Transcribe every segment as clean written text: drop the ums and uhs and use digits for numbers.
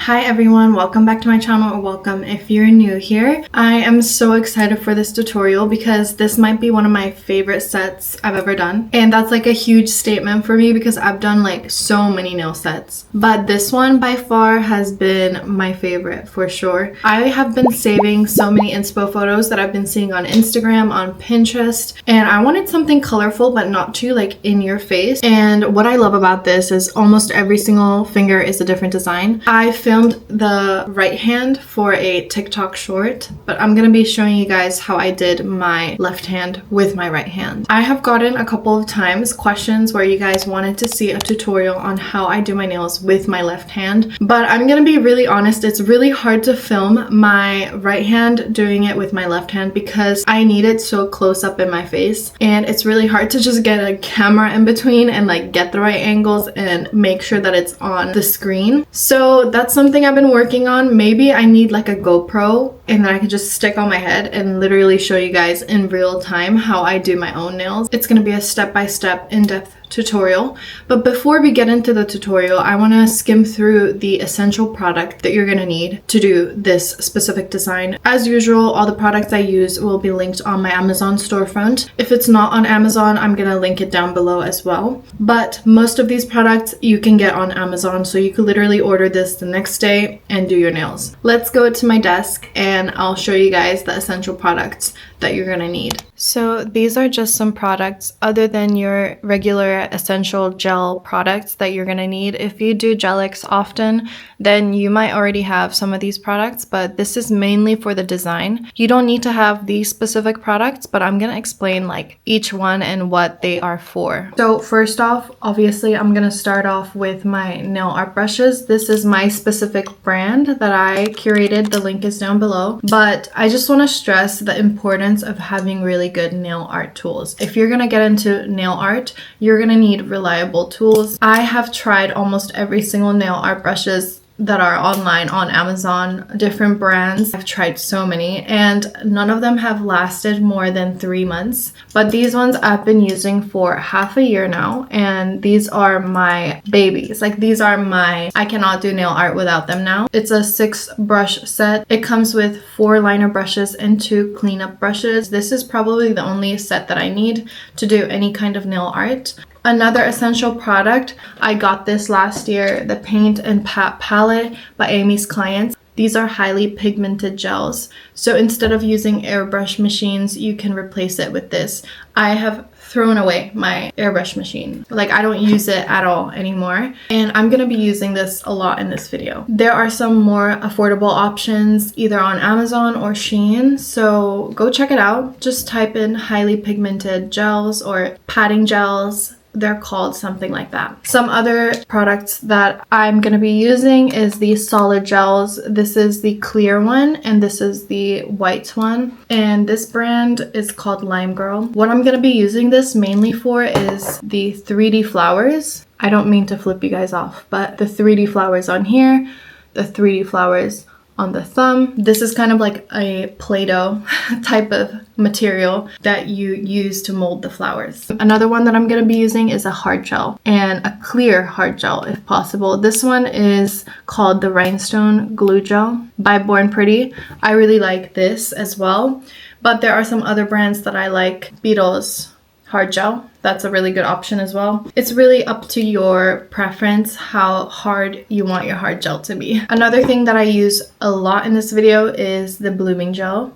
Hi everyone, welcome back to my channel, or welcome if you're new here. I am so excited for this tutorial because this might be one of my favorite sets I've ever done. And that's like a huge statement for me because I've done like so many nail sets. But this one by far has been my favorite for sure. I have been saving so many inspo photos that I've been seeing on Instagram, on Pinterest, and I wanted something colorful but not too like in your face. And what I love about this is almost every single finger is a different design. I filmed the right hand for a TikTok short, but I'm gonna be showing you guys how I did my left hand with my right hand. I have gotten a couple of times questions where you guys wanted to see a tutorial on how I do my nails with my left hand, but I'm gonna be really honest, it's really hard to film my right hand doing it with my left hand because I need it so close up in my face, and it's really hard to just get a camera in between and like get the right angles and make sure that it's on the screen. So that's something I've been working on. Maybe I need like a GoPro and then I can just stick on my head and literally show you guys in real time how I do my own nails. It's gonna be a step-by-step in-depth tutorial. But before we get into the tutorial, I want to skim through the essential product that you're going to need to do this specific design. As usual, all the products I use will be linked on my Amazon storefront. If it's not on Amazon, I'm going to link it down below as well. But most of these products you can get on Amazon, so you could literally order this the next day and do your nails. Let's go to my desk and I'll show you guys the essential products that you're going to need. So these are just some products other than your regular essential gel products that you're going to need. If you do gelics often, then you might already have some of these products, but this is mainly for the design. You don't need to have these specific products, but I'm going to explain like each one and what they are for. So first off, obviously I'm going to start off with my nail art brushes. This is my specific brand that I curated. The link is down below, but I just want to stress the importance of having really good nail art tools. If you're gonna get into nail art, you're gonna need reliable tools. I have tried almost every single nail art brushes that are online on Amazon, different brands. I've tried so many and none of them have lasted more than 3 months. But these ones I've been using for half a year now, and these are my babies. Like these are my, I cannot do nail art without them now. It's a 6 brush set. It comes with 4 liner brushes and 2 cleanup brushes. This is probably the only set that I need to do any kind of nail art. Another essential product, I got this last year, the Paint and Pat palette by Amy's Clients. These are highly pigmented gels. So instead of using airbrush machines, you can replace it with this. I have thrown away my airbrush machine. Like I don't use it at all anymore. And I'm gonna be using this a lot in this video. There are some more affordable options either on Amazon or Shein. So go check it out. Just type in highly pigmented gels or patting gels. They're called something like that. Some other products that I'm going to be using is the solid gels. This is the clear one and this is the white one. And this brand is called Lime Girl. What I'm going to be using this mainly for is the 3D flowers. I don't mean to flip you guys off, but the 3D flowers on here, the 3D flowers on the thumb. This is kind of like a Play-Doh type of material that you use to mold the flowers. Another one that I'm going to be using is a hard gel, and a clear hard gel if possible. This one is called the Rhinestone Glue Gel by Born Pretty. I really like this as well, but there are some other brands that I like. Beetles hard gel, that's a really good option as well. It's really up to your preference how hard you want your hard gel to be. Another thing that I use a lot in this video is the blooming gel.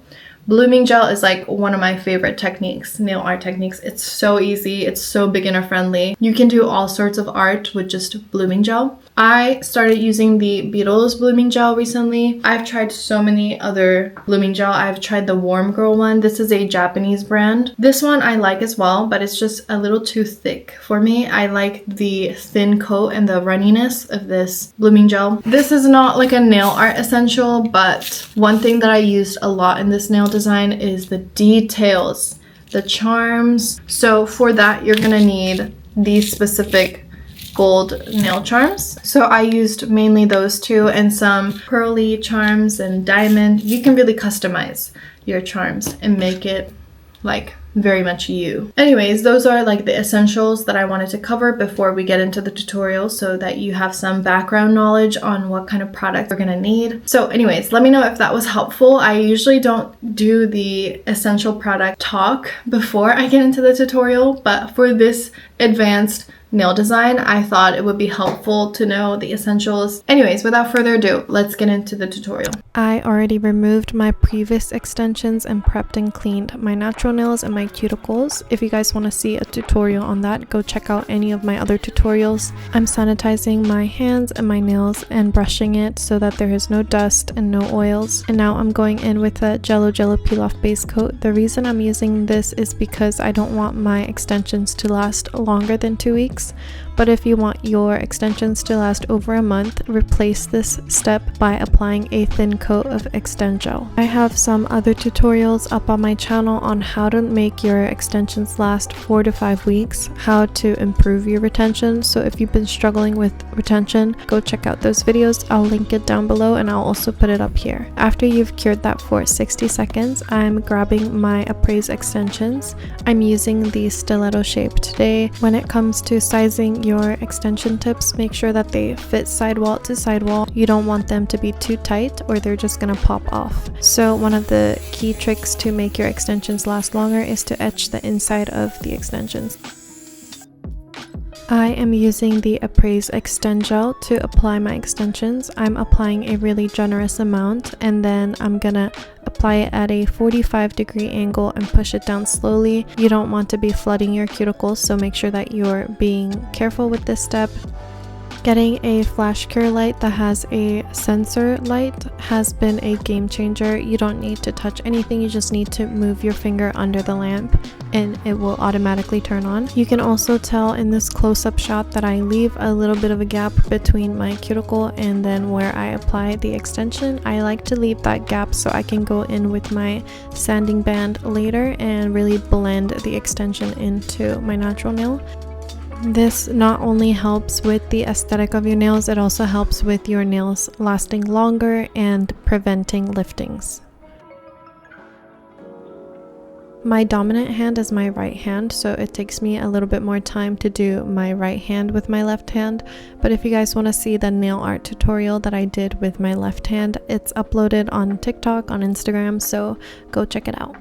Blooming gel is like one of my favorite techniques, nail art techniques. It's so easy, it's so beginner friendly. You can do all sorts of art with just blooming gel. I started using the Beetles blooming gel recently. I've tried so many other blooming gel. I've tried the Warm Girl one. This is a Japanese brand. This one I like as well, but it's just a little too thick for me. I like the thin coat and the runniness of this blooming gel. This is not like a nail art essential, but one thing that I used a lot in this nail design is the details. the charms. So for that, you're gonna need these specific gold nail charms. So I used mainly those two and some pearly charms and diamond. You can really customize your charms and make it like very much you. Anyways, those are like the essentials that I wanted to cover before we get into the tutorial so that you have some background knowledge on what kind of product you're gonna need. So anyways, let me know if that was helpful. I usually don't do the essential product talk before I get into the tutorial, but for this advanced nail design, I thought it would be helpful to know the essentials. Anyways, without further ado, let's get into the tutorial. I already removed my previous extensions and prepped and cleaned my natural nails and my cuticles. If you guys want to see a tutorial on that, go check out any of my other tutorials. I'm sanitizing my hands and my nails and brushing it so that there is no dust and no oils. And now I'm going in with a Jello Peel Off Base Coat. The reason I'm using this is because I don't want my extensions to last longer than 2 weeks. But if you want your extensions to last over a month, replace this step by applying a thin coat of Extend Gel. I have some other tutorials up on my channel on how to make your extensions last 4 to 5 weeks, how to improve your retention. So if you've been struggling with retention, go check out those videos. I'll link it down below and I'll also put it up here. After you've cured that for 60 seconds, I'm grabbing my Appraise extensions. I'm using the stiletto shape today. When it comes to sizing your extension tips, make sure that they fit sidewall to sidewall. You don't want them to be too tight or they're just gonna pop off. So one of the key tricks to make your extensions last longer is to etch the inside of the extensions. I am using the Appraise Extend Gel to apply my extensions. I'm applying a really generous amount and then I'm gonna apply it at a 45-degree angle and push it down slowly. You don't want to be flooding your cuticles, so make sure that you're being careful with this step. Getting a flash cure light that has a sensor light has been a game changer. You don't need to touch anything, you just need to move your finger under the lamp and it will automatically turn on. You can also tell in this close-up shot that I leave a little bit of a gap between my cuticle and then where I apply the extension. I like to leave that gap so I can go in with my sanding band later and really blend the extension into my natural nail. This not only helps with the aesthetic of your nails, it also helps with your nails lasting longer and preventing liftings. My dominant hand is my right hand, so it takes me a little bit more time to do my right hand with my left hand. But if you guys want to see the nail art tutorial that I did with my left hand, it's uploaded on TikTok, on Instagram, so go check it out.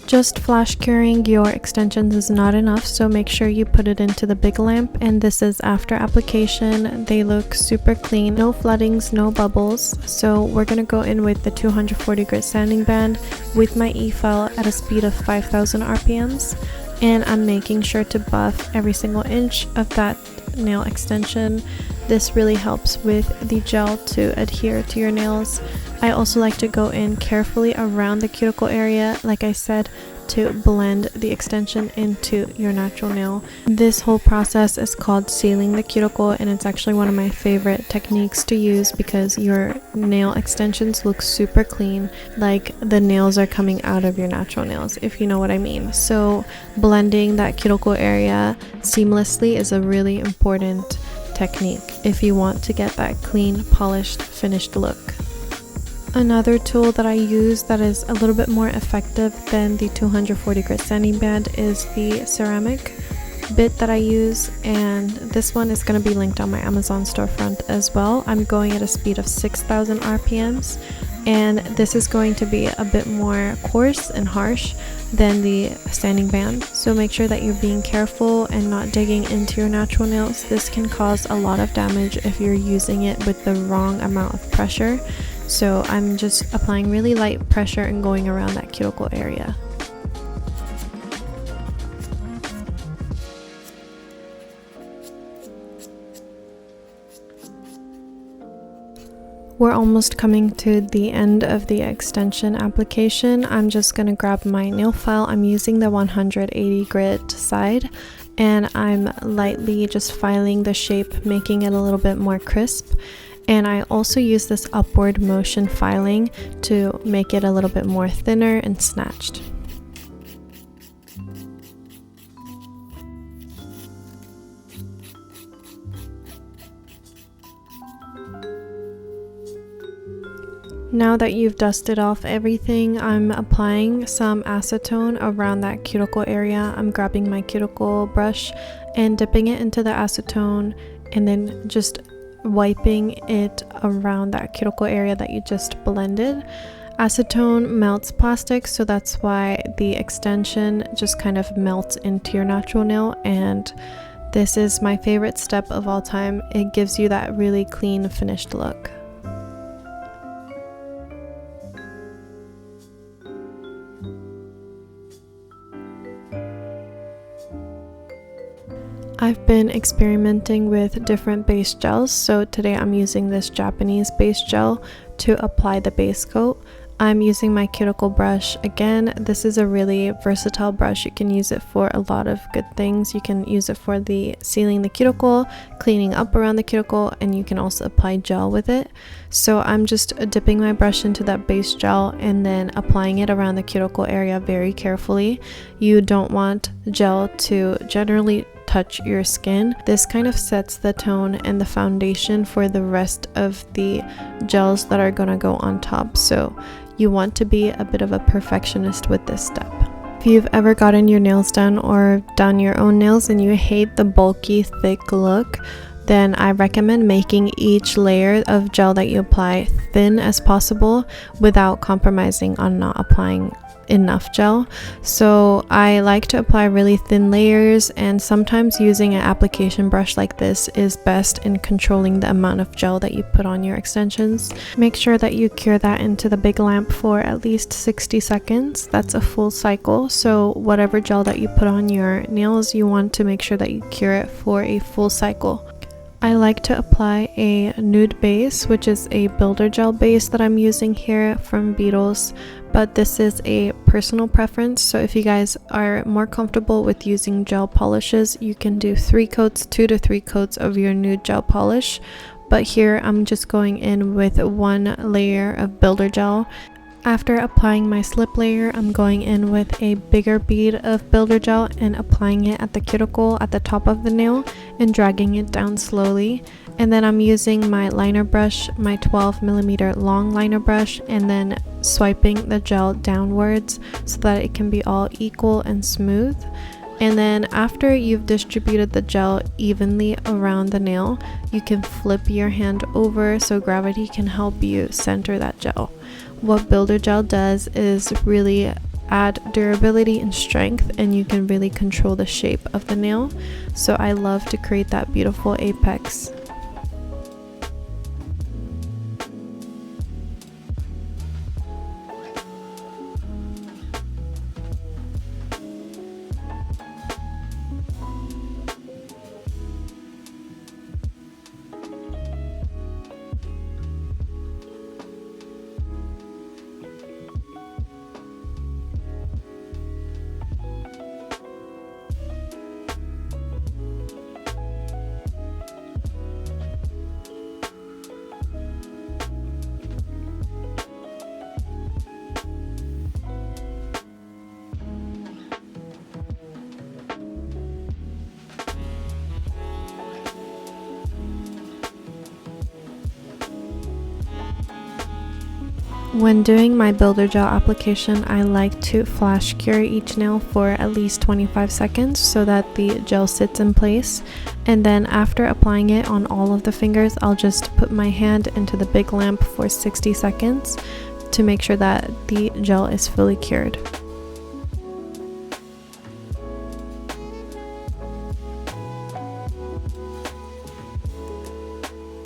Just flash curing your extensions is not enough, so make sure you put it into the big lamp, and this is after application. They look super clean, no floodings, no bubbles. So we're gonna go in with the 240 grit sanding band with my e-file at a speed of 5,000 RPMs, and I'm making sure to buff every single inch of that nail extension. This really helps with the gel to adhere to your nails. I also like to go in carefully around the cuticle area, like I said, to blend the extension into your natural nail. This whole process is called sealing the cuticle, and it's actually one of my favorite techniques to use because your nail extensions look super clean, like the nails are coming out of your natural nails, if you know what I mean. So blending that cuticle area seamlessly is a really important technique if you want to get that clean, polished, finished look. Another tool that I use that is a little bit more effective than the 240 grit sanding band is the ceramic bit that I use, and this one is going to be linked on my Amazon storefront as well. I'm going at a speed of 6,000 RPMs, and this is going to be a bit more coarse and harsh than the sanding band, so make sure that you're being careful and not digging into your natural nails. This can cause a lot of damage if you're using it with the wrong amount of pressure. So I'm just applying really light pressure and going around that cuticle area. We're almost coming to the end of the extension application. I'm just going to grab my nail file. I'm using the 180 grit side, and I'm lightly just filing the shape, making it a little bit more crisp. And I also use this upward motion filing to make it a little bit more thinner and snatched. Now that you've dusted off everything, I'm applying some acetone around that cuticle area. I'm grabbing my cuticle brush and dipping it into the acetone and then just wiping it around that cuticle area that you just blended. Acetone melts plastic, so that's why the extension just kind of melts into your natural nail, and this is my favorite step of all time. It gives you that really clean finished look. I've been experimenting with different base gels, so today I'm using this Japanese base gel to apply the base coat. I'm using my cuticle brush. Again, this is a really versatile brush. You can use it for a lot of good things. You can use it for sealing the cuticle, cleaning up around the cuticle, and you can also apply gel with it. So I'm just dipping my brush into that base gel and then applying it around the cuticle area very carefully. You don't want gel to generally touch your skin. This kind of sets the tone and the foundation for the rest of the gels that are gonna go on top. So you want to be a bit of a perfectionist with this step. If you've ever gotten your nails done or done your own nails and you hate the bulky, thick look, then I recommend making each layer of gel that you apply thin as possible without compromising on not applying enough gel. So I like to apply really thin layers, and sometimes using an application brush like this is best in controlling the amount of gel that you put on your extensions. Make sure that you cure that into the big lamp for at least 60 seconds. That's a full cycle, so whatever gel that you put on your nails, you want to make sure that you cure it for a full cycle. I like to apply a nude base, which is a builder gel base that I'm using here from Beetles, but this is a personal preference. So if you guys are more comfortable with using gel polishes, you can do 2 to 3 coats of your nude gel polish. But here I'm just going in with 1 layer of builder gel. After applying my slip layer, I'm going in with a bigger bead of builder gel and applying it at the cuticle at the top of the nail and dragging it down slowly. And then I'm using my liner brush, my 12mm long liner brush, and then swiping the gel downwards so that it can be all equal and smooth. And then after you've distributed the gel evenly around the nail, you can flip your hand over so gravity can help you center that gel. What builder gel does is really add durability and strength, and you can really control the shape of the nail. So I love to create that beautiful apex. When doing my builder gel application, I like to flash cure each nail for at least 25 seconds so that the gel sits in place. And then after applying it on all of the fingers, I'll just put my hand into the big lamp for 60 seconds to make sure that the gel is fully cured.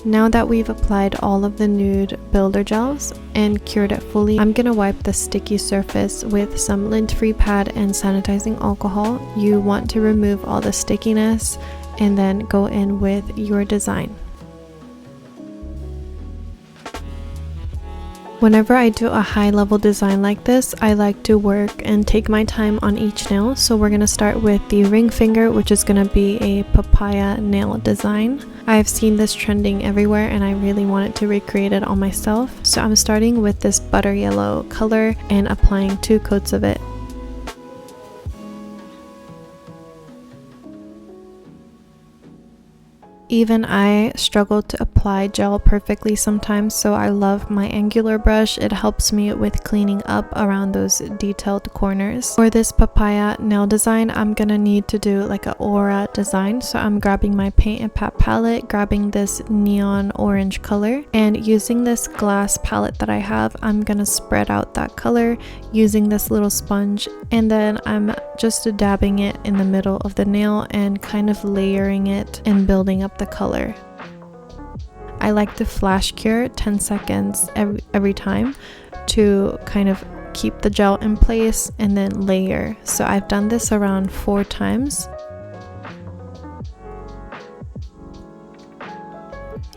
Now that we've applied all of the nude builder gels and cured it fully, I'm gonna wipe the sticky surface with some lint-free pad and sanitizing alcohol. You want to remove all the stickiness and then go in with your design. Whenever I do a high level design like this, I like to work and take my time on each nail. So we're going to start with the ring finger, which is going to be a papaya nail design. I've seen this trending everywhere and I really wanted to recreate it on myself. So I'm starting with this butter yellow color and applying 2 coats of it. Even I struggle to apply gel perfectly sometimes, so I love my angular brush. It helps me with cleaning up around those detailed corners. For this papaya nail design, I'm gonna need to do like an aura design. So I'm grabbing my paint and pat palette, grabbing this neon orange color, and using this glass palette that I have, I'm gonna spread out that color using this little sponge, and then I'm just dabbing it in the middle of the nail and kind of layering it and building up the color. I like to flash cure 10 seconds every time to kind of keep the gel in place and then layer. So I've done this around 4 times.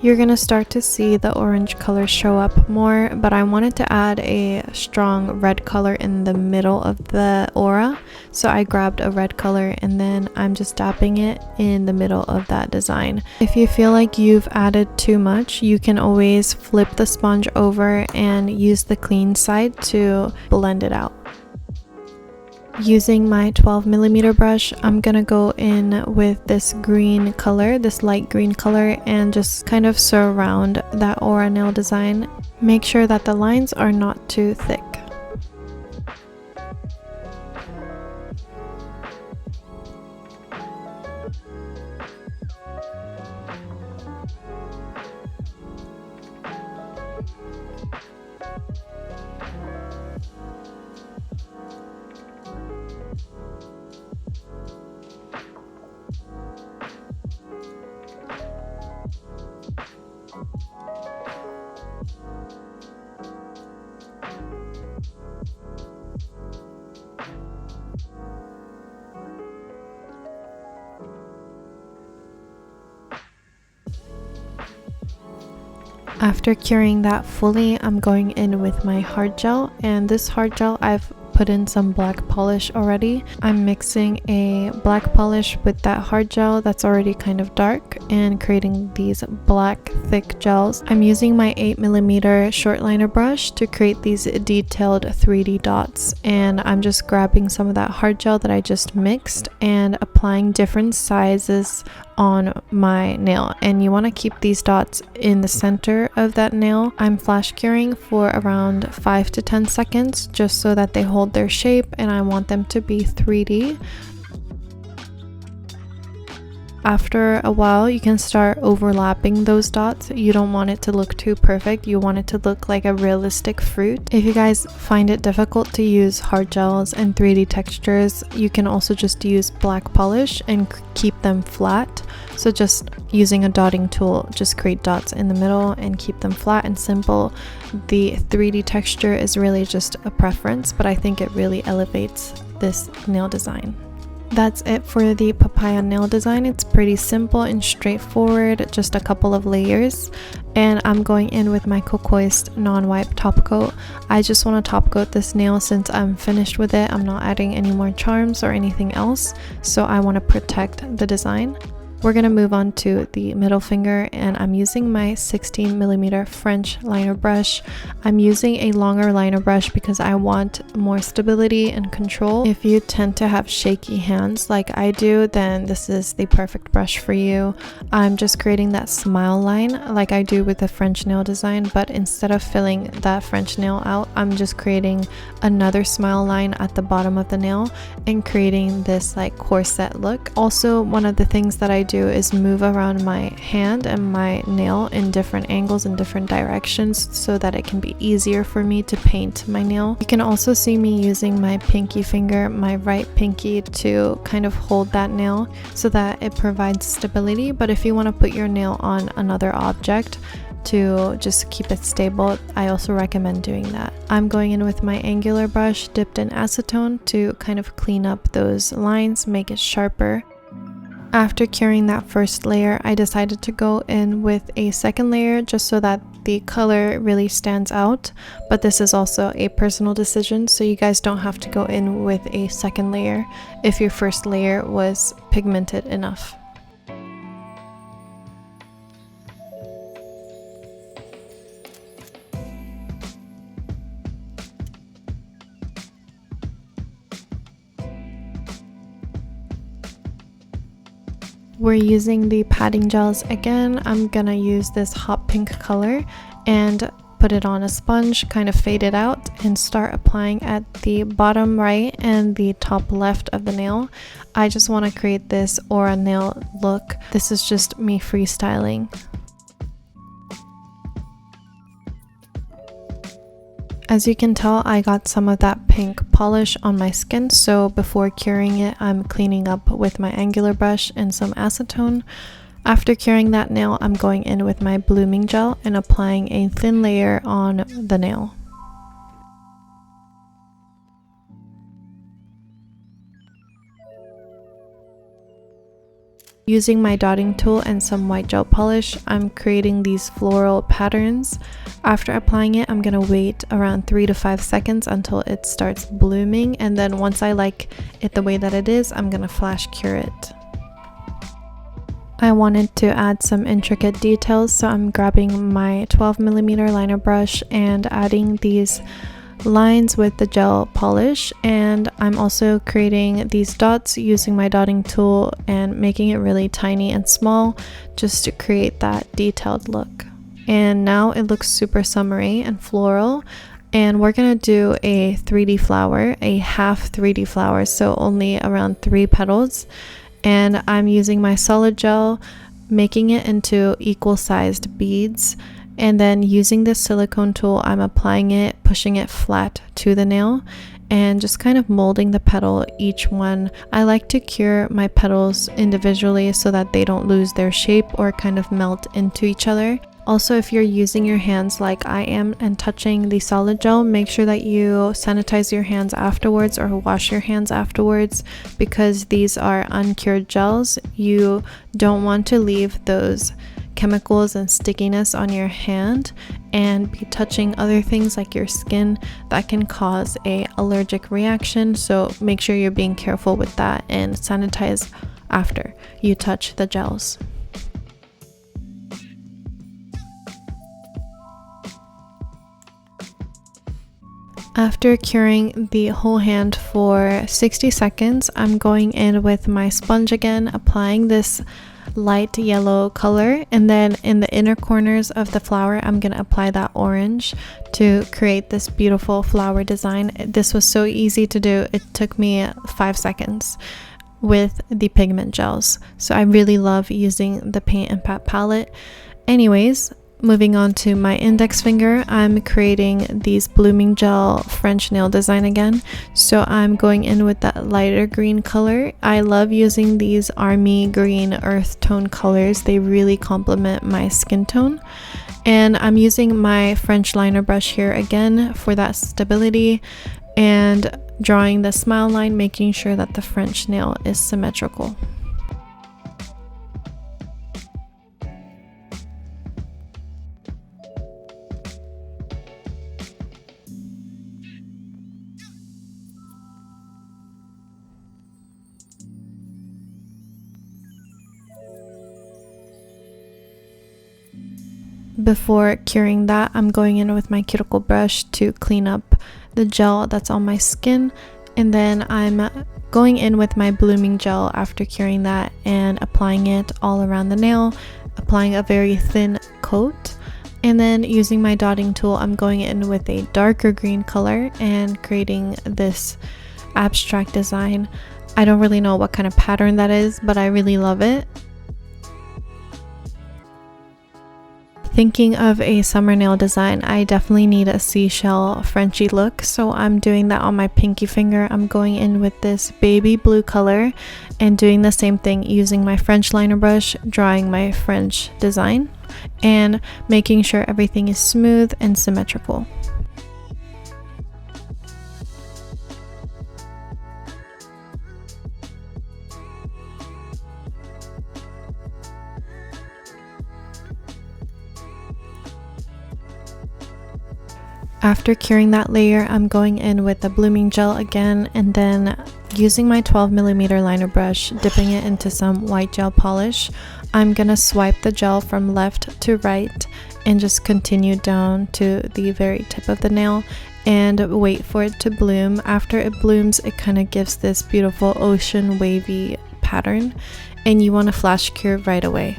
You're gonna start to see the orange color show up more, but I wanted to add a strong red color in the middle of the aura. So I grabbed a red color and then I'm just dabbing it in the middle of that design. If you feel like you've added too much, you can always flip the sponge over and use the clean side to blend it out. Using my 12mm brush, I'm gonna go in with this green color, this light green color, and just kind of surround that aura nail design. Make sure that the lines are not too thick. After curing that fully, I'm going in with my hard gel, and this hard gel I've put in some black polish already. I'm mixing a black polish with that hard gel that's already kind of dark and creating these black thick gels. I'm using my 8mm short liner brush to create these detailed 3D dots, and I'm just grabbing some of that hard gel that I just mixed and applying different sizes on my nail, and you want to keep these dots in the center of that nail. I'm flash curing for around 5 to 10 seconds just so that they hold their shape, and I want them to be 3D. After a while, you can start overlapping those dots. You don't want it to look too perfect. You want it to look like a realistic fruit. If you guys find it difficult to use hard gels and 3D textures, you can also just use black polish and keep them flat. So just using a dotting tool, just create dots in the middle and keep them flat and simple. The 3D texture is really just a preference, but I think it really elevates this nail design. That's it for the papaya nail design. It's pretty simple and straightforward, just a couple of layers. And I'm going in with my Cocoist non-wipe top coat. I just want to top coat this nail since I'm finished with it. I'm not adding any more charms or anything else, so I want to protect the design. We're going to move on to the middle finger, and I'm using my 16mm French liner brush. I'm using a longer liner brush because I want more stability and control. If you tend to have shaky hands like I do, then this is the perfect brush for you. I'm just creating that smile line like I do with the French nail design, but instead of filling that French nail out, I'm just creating another smile line at the bottom of the nail and creating this like corset look. Also, one of the things that I do is move around my hand and my nail in different angles and different directions so that it can be easier for me to paint my nail. You can also see me using my pinky finger, my right pinky, to kind of hold that nail so that it provides stability. But if you want to put your nail on another object to just keep it stable, I also recommend doing that. I'm going in with my angular brush dipped in acetone to kind of clean up those lines, make it sharper. After curing that first layer, I decided to go in with a second layer just so that the color really stands out, but this is also a personal decision, so you guys don't have to go in with a second layer if your first layer was pigmented enough. We're using the padding gels again. I'm gonna use this hot pink color and put it on a sponge, kind of fade it out, and start applying at the bottom right and the top left of the nail. I just want to create this aura nail look. This is just me freestyling. As you can tell, I got some of that pink polish on my skin, so before curing it, I'm cleaning up with my angular brush and some acetone. After curing that nail, I'm going in with my blooming gel and applying a thin layer on the nail. Using my dotting tool and some white gel polish, I'm creating these floral patterns. After applying it, I'm gonna wait around 3 to 5 seconds until it starts blooming, and then once I like it the way that it is, I'm gonna flash cure it. I wanted to add some intricate details, so I'm grabbing my 12mm liner brush and adding these lines with the gel polish, and I'm also creating these dots using my dotting tool and making it really tiny and small just to create that detailed look. And now it looks super summery and floral, and we're gonna do a 3D flower, a half 3D flower, so only around 3 petals. And I'm using my solid gel, making it into equal sized beads, and then using this silicone tool, I'm applying it, pushing it flat to the nail, and just kind of molding the petal, each one. I like to cure my petals individually so that they don't lose their shape or kind of melt into each other. Also, if you're using your hands like I am and touching the solid gel, make sure that you sanitize your hands afterwards or wash your hands afterwards, because these are uncured gels. You don't want to leave those chemicals and stickiness on your hand and be touching other things like your skin that can cause an allergic reaction. So make sure you're being careful with that and sanitize after you touch the gels. After curing the whole hand for 60 seconds, I'm going in with my sponge again, applying this light yellow color, and then in the inner corners of the flower, I'm going to apply that orange to create this beautiful flower design. This was so easy to do. It took me 5 seconds with the pigment gels. So I really love using the Paint and Pat palette. Anyways, moving on to my index finger, I'm creating these blooming gel French nail design again. So I'm going in with that lighter green color. I love using these army green earth tone colors. They really complement my skin tone. And I'm using my French liner brush here again for that stability and drawing the smile line, making sure that the French nail is symmetrical. Before curing that, I'm going in with my cuticle brush to clean up the gel that's on my skin, and then I'm going in with my blooming gel after curing that and applying it all around the nail, applying a very thin coat. And then using my dotting tool, I'm going in with a darker green color and creating this abstract design. I don't really know what kind of pattern that is, but I really love it. Thinking of a summer nail design, I definitely need a seashell Frenchy look, so I'm doing that on my pinky finger. I'm going in with this baby blue color and doing the same thing using my French liner brush, drawing my French design and making sure everything is smooth and symmetrical. After curing that layer, I'm going in with the blooming gel again, and then using my 12mm liner brush, dipping it into some white gel polish. I'm gonna swipe the gel from left to right and just continue down to the very tip of the nail and wait for it to bloom. After it blooms, it kind of gives this beautiful ocean wavy pattern, and you want to flash cure right away.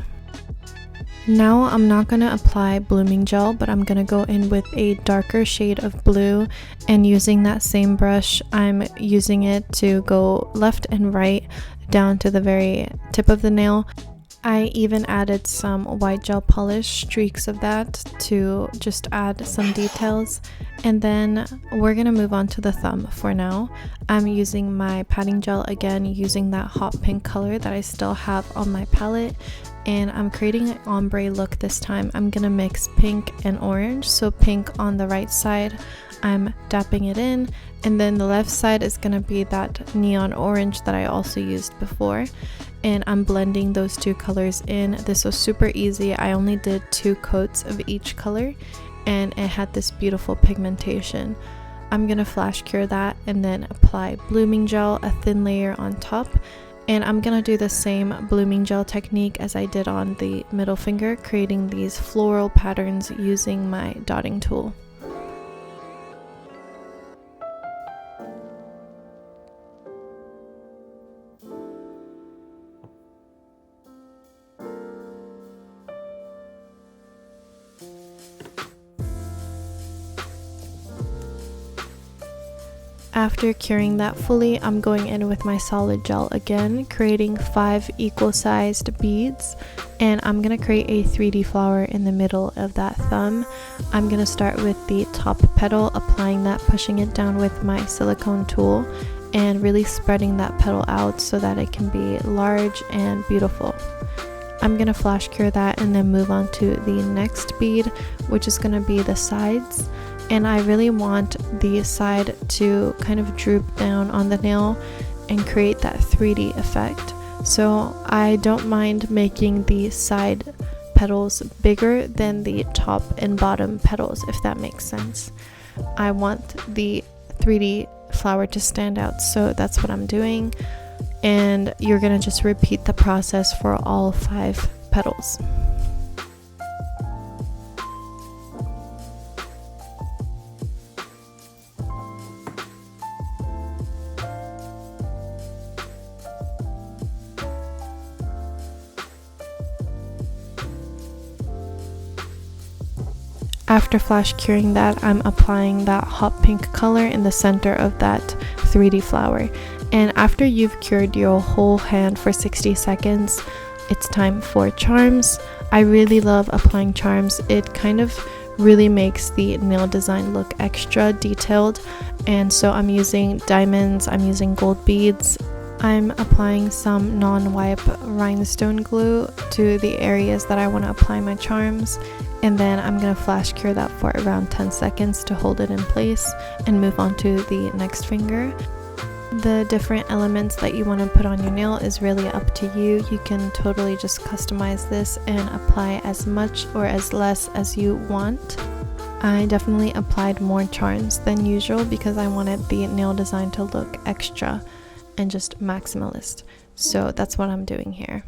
Now I'm not going to apply blooming gel, but I'm going to go in with a darker shade of blue, and using that same brush, I'm using it to go left and right down to the very tip of the nail. I even added some white gel polish, streaks of that, to just add some details. And then we're gonna move on to the thumb for now. I'm using my padding gel again, using that hot pink color that I still have on my palette, and I'm creating an ombre look this time. I'm gonna mix pink and orange, so pink on the right side, I'm dapping it in, and then the left side is gonna be that neon orange that I also used before, and I'm blending those two colors in. This was super easy. I only did 2 coats of each color, and it had this beautiful pigmentation. I'm gonna flash cure that and then apply blooming gel, a thin layer on top, and I'm gonna do the same blooming gel technique as I did on the middle finger, creating these floral patterns using my dotting tool. After curing that fully, I'm going in with my solid gel again, creating 5 equal-sized beads, and I'm going to create a 3D flower in the middle of that thumb. I'm going to start with the top petal, applying that, pushing it down with my silicone tool, and really spreading that petal out so that it can be large and beautiful. I'm going to flash cure that and then move on to the next bead, which is going to be the sides. And I really want the side to kind of droop down on the nail and create that 3D effect. So I don't mind making the side petals bigger than the top and bottom petals, if that makes sense. I want the 3D flower to stand out, so that's what I'm doing. And you're gonna just repeat the process for all 5 petals. After flash curing that, I'm applying that hot pink color in the center of that 3D flower. And after you've cured your whole hand for 60 seconds, it's time for charms. I really love applying charms. It kind of really makes the nail design look extra detailed. And so I'm using diamonds, I'm using gold beads. I'm applying some non-wipe rhinestone glue to the areas that I want to apply my charms, and then I'm going to flash cure that for around 10 seconds to hold it in place and move on to the next finger. The different elements that you want to put on your nail is really up to you. You can totally just customize this and apply as much or as less as you want. I definitely applied more charms than usual because I wanted the nail design to look extra and just maximalist. So that's what I'm doing here.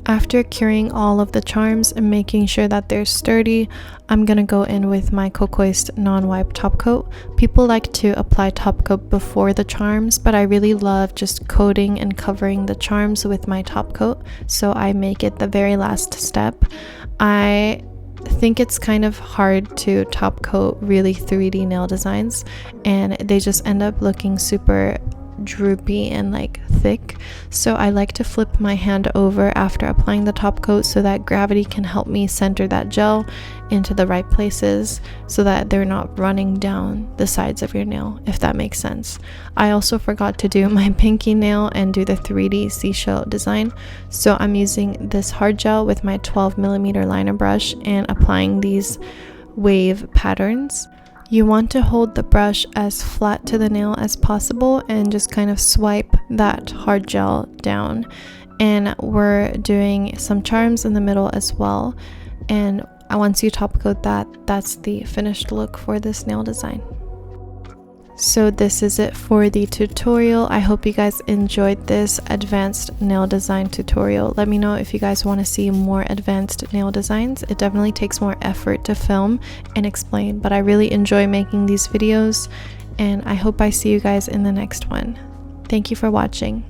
After curing all of the charms and making sure that they're sturdy, I'm gonna go in with my Cocoist non-wipe top coat. People like to apply top coat before the charms, but I really love just coating and covering the charms with my top coat, so I make it the very last step. I think it's kind of hard to top coat really 3D nail designs, and they just end up looking super droopy and like thick, so I like to flip my hand over after applying the top coat so that gravity can help me center that gel into the right places so that they're not running down the sides of your nail, if that makes sense. I also forgot to do my pinky nail and do the 3D seashell design, so I'm using this hard gel with my 12mm liner brush and applying these wave patterns. You want to hold the brush as flat to the nail as possible and just kind of swipe that hard gel down. And we're doing some charms in the middle as well. And once you top coat that, that's the finished look for this nail design. So this is it for the tutorial. I hope you guys enjoyed this advanced nail design tutorial. Let me know if you guys want to see more advanced nail designs. It definitely takes more effort to film and explain, but I really enjoy making these videos, and I hope I see you guys in the next one. Thank you for watching.